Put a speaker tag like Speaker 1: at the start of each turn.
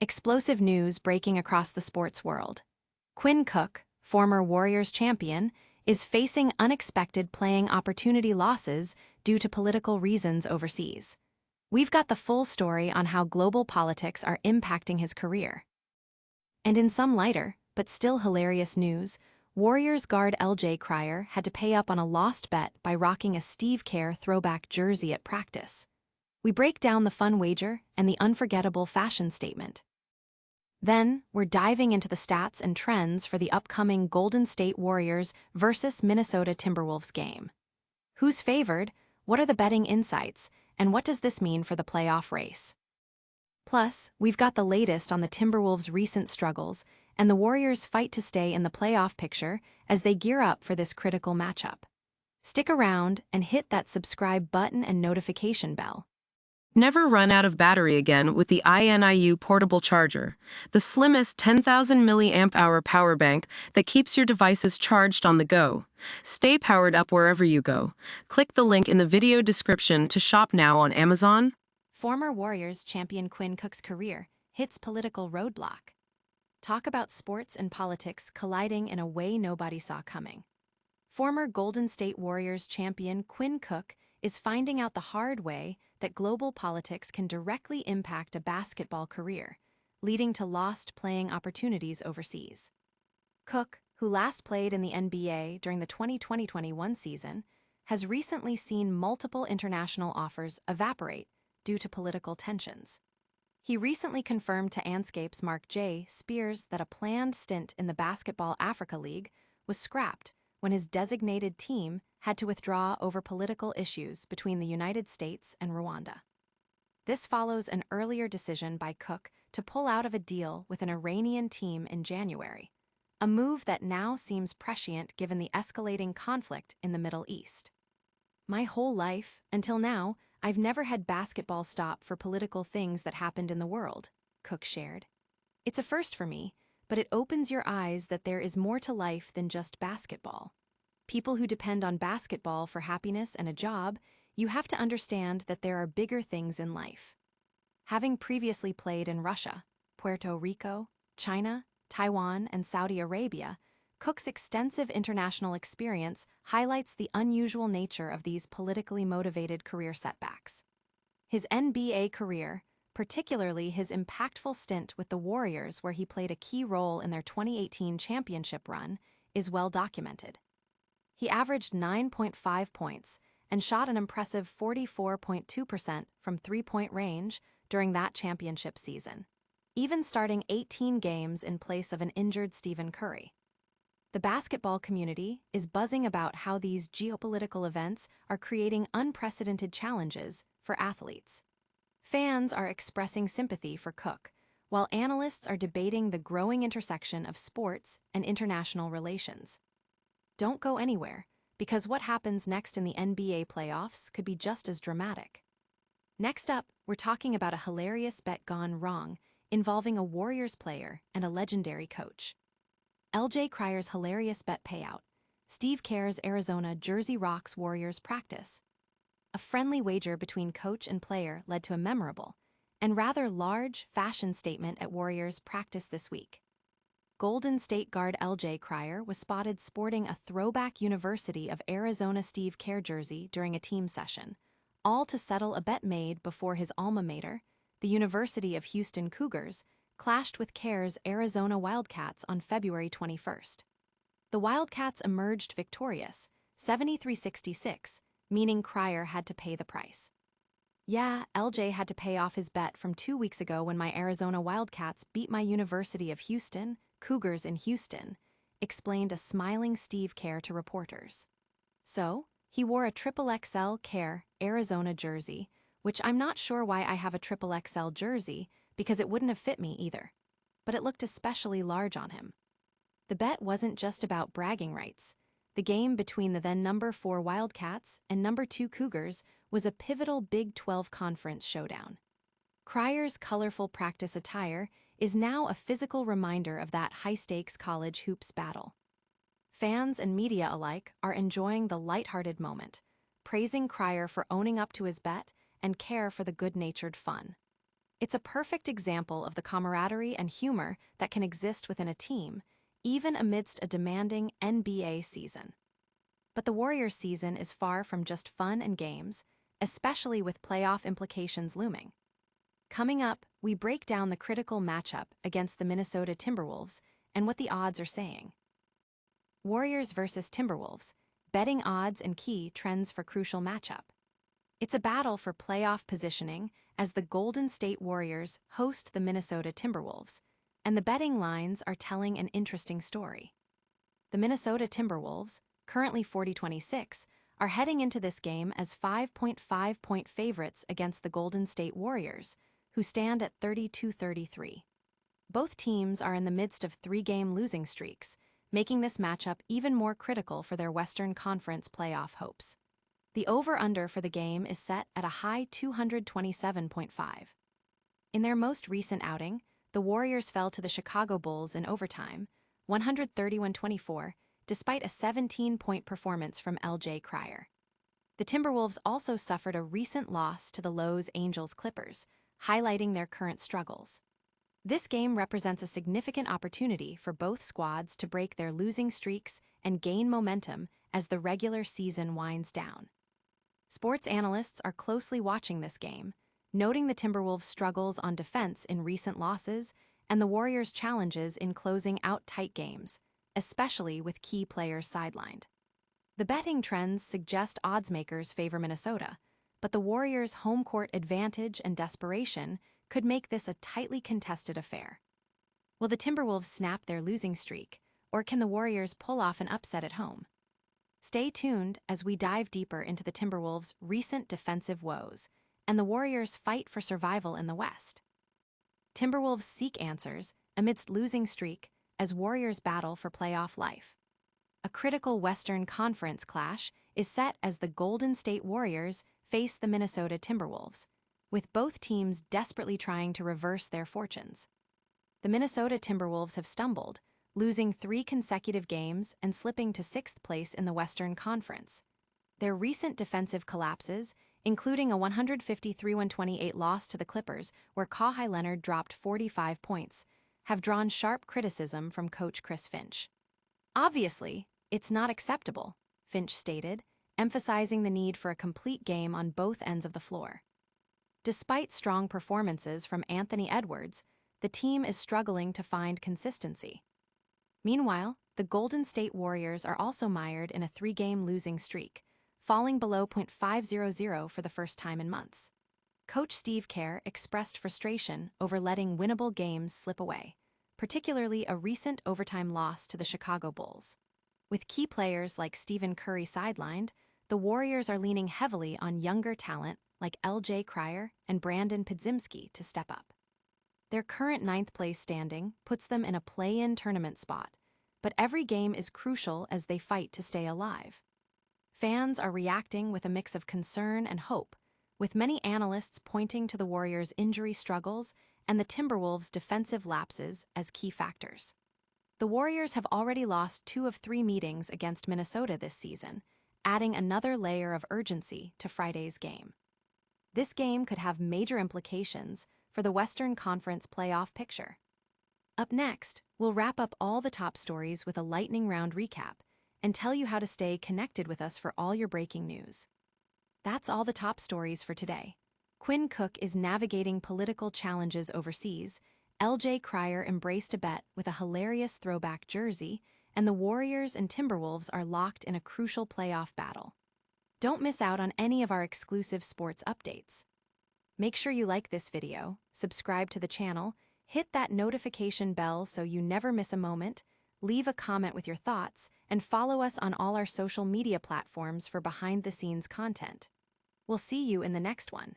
Speaker 1: Explosive news breaking across the sports world. Quinn Cook, former Warriors champion, is facing unexpected playing opportunity losses due to political reasons overseas. We've got the full story on how global politics are impacting his career. And in some lighter, but still hilarious news, Warriors guard LJ Cryer had to pay up on a lost bet by rocking a Steve Kerr throwback jersey at practice. We break down the fun wager and the unforgettable fashion statement. Then, we're diving into the stats and trends for the upcoming Golden State Warriors versus Minnesota Timberwolves game. Who's favored? What are the betting insights? And what does this mean for the playoff race? Plus, we've got the latest on the Timberwolves' recent struggles and the Warriors' fight to stay in the playoff picture as they gear up for this critical matchup. Stick around and hit that subscribe button and notification bell.
Speaker 2: Never run out of battery again with the INIU portable charger, the slimmest 10,000 milliamp hour power bank that keeps your devices charged on the go. Stay powered up wherever you go. Click the link in the video description to shop now on Amazon.
Speaker 1: Former Warriors champion Quinn Cook's career hits political roadblock. Talk about sports and politics colliding in a way nobody saw coming. Former Golden State Warriors champion Quinn Cook is finding out the hard way that global politics can directly impact a basketball career, leading to lost playing opportunities overseas. Cook, who last played in the NBA during the 2020-21 season, has recently seen multiple international offers evaporate due to political tensions. He recently confirmed to Anscape's Mark J. Spears that a planned stint in the Basketball Africa League was scrapped when his designated team had to withdraw over political issues between the United States and Rwanda. This follows an earlier decision by Cook to pull out of a deal with an Iranian team in January, a move that now seems prescient given the escalating conflict in the Middle East. My whole life, until now, I've never had basketball stop for political things that happened in the world, Cook shared. It's a first for me, but it opens your eyes that there is more to life than just basketball. People who depend on basketball for happiness and a job, you have to understand that there are bigger things in life. Having previously played in Russia, Puerto Rico, China, Taiwan, and Saudi Arabia, Cook's extensive international experience highlights the unusual nature of these politically motivated career setbacks. His NBA career, particularly his impactful stint with the Warriors where he played a key role in their 2018 championship run, is well documented. He averaged 9.5 points and shot an impressive 44.2% from three-point range during that championship season, even starting 18 games in place of an injured Stephen Curry. The basketball community is buzzing about how these geopolitical events are creating unprecedented challenges for athletes. Fans are expressing sympathy for Cook, while analysts are debating the growing intersection of sports and international relations. Don't go anywhere, because what happens next in the NBA playoffs could be just as dramatic. Next up, we're talking about a hilarious bet gone wrong involving a Warriors player and a legendary coach. LJ Cryer's hilarious bet payout. Steve Kerr's Arizona jersey rocks Warriors practice. A friendly wager between coach and player led to a memorable and rather large fashion statement at Warriors practice this week. Golden State guard LJ Cryer was spotted sporting a throwback University of Arizona Steve Kerr jersey during a team session, all to settle a bet made before his alma mater, the University of Houston Cougars, clashed with Kerr's Arizona Wildcats on February 21st. The Wildcats emerged victorious, 73-66, meaning Cryer had to pay the price. Yeah, LJ had to pay off his bet from 2 weeks ago when my Arizona Wildcats beat my University of Houston, Cougars in Houston, explained a smiling Steve Kerr to reporters. So, he wore a XXL Kerr Arizona jersey, which I'm not sure why I have a XXL jersey because it wouldn't have fit me either, but it looked especially large on him. The bet wasn't just about bragging rights. The game between the then number 4 Wildcats and number 2 Cougars was a pivotal Big 12 conference showdown. Cryer's colorful practice attire is now a physical reminder of that high-stakes college hoops battle. Fans and media alike are enjoying the lighthearted moment, praising Cryer for owning up to his bet and Kerr for the good-natured fun. It's a perfect example of the camaraderie and humor that can exist within a team, even amidst a demanding NBA season. But the Warriors season is far from just fun and games, especially with playoff implications looming. Coming up, we break down the critical matchup against the Minnesota Timberwolves and what the odds are saying. Warriors versus Timberwolves, betting odds and key trends for crucial matchup. It's a battle for playoff positioning as the Golden State Warriors host the Minnesota Timberwolves, and the betting lines are telling an interesting story. The Minnesota Timberwolves, currently 40-26, are heading into this game as 5.5-point favorites against the Golden State Warriors, who stand at 32-33. Both teams are in the midst of three-game losing streaks, making this matchup even more critical for their Western Conference playoff hopes. The over-under for the game is set at a high 227.5. In their most recent outing, the Warriors fell to the Chicago Bulls in overtime, 131-24, despite a 17-point performance from L.J. Cryer. The Timberwolves also suffered a recent loss to the Los Angeles Clippers, highlighting their current struggles. This game represents a significant opportunity for both squads to break their losing streaks and gain momentum as the regular season winds down. Sports analysts are closely watching this game, noting the Timberwolves' struggles on defense in recent losses and the Warriors' challenges in closing out tight games, especially with key players sidelined. The betting trends suggest oddsmakers favor Minnesota, but the Warriors' home court advantage and desperation could make this a tightly contested affair. Will the Timberwolves snap their losing streak, or can the Warriors pull off an upset at home? Stay tuned as we dive deeper into the Timberwolves' recent defensive woes and the Warriors' fight for survival in the West. Timberwolves seek answers amidst losing streak as Warriors battle for playoff life. A critical Western Conference clash is set as the Golden State Warriors face the Minnesota Timberwolves, with both teams desperately trying to reverse their fortunes. The Minnesota Timberwolves have stumbled, losing 3 consecutive games and slipping to 6th place in the Western Conference. Their recent defensive collapses, including a 153-128 loss to the Clippers where Kawhi Leonard dropped 45 points, have drawn sharp criticism from coach Chris Finch. "Obviously, it's not acceptable," Finch stated, emphasizing the need for a complete game on both ends of the floor. Despite strong performances from Anthony Edwards, the team is struggling to find consistency. Meanwhile, the Golden State Warriors are also mired in a 3-game losing streak, falling below .500 for the first time in months. Coach Steve Kerr expressed frustration over letting winnable games slip away, particularly a recent overtime loss to the Chicago Bulls. With key players like Stephen Curry sidelined, the Warriors are leaning heavily on younger talent like L.J. Cryer and Brandon Podziemski to step up. Their current 9th place standing puts them in a play-in tournament spot, but every game is crucial as they fight to stay alive. Fans are reacting with a mix of concern and hope, with many analysts pointing to the Warriors' injury struggles and the Timberwolves' defensive lapses as key factors. The Warriors have already lost 2 of 3 meetings against Minnesota this season, adding another layer of urgency to Friday's game. This game could have major implications for the Western Conference playoff picture. Up next, we'll wrap up all the top stories with a lightning round recap and tell you how to stay connected with us for all your breaking news. That's all the top stories for today. Quinn Cook is navigating political challenges overseas, L.J. Cryer embraced a bet with a hilarious throwback jersey, and the Warriors and Timberwolves are locked in a crucial playoff battle. Don't miss out on any of our exclusive sports updates. Make sure you like this video, subscribe to the channel, hit that notification bell so you never miss a moment, leave a comment with your thoughts, and follow us on all our social media platforms for behind-the-scenes content. We'll see you in the next one.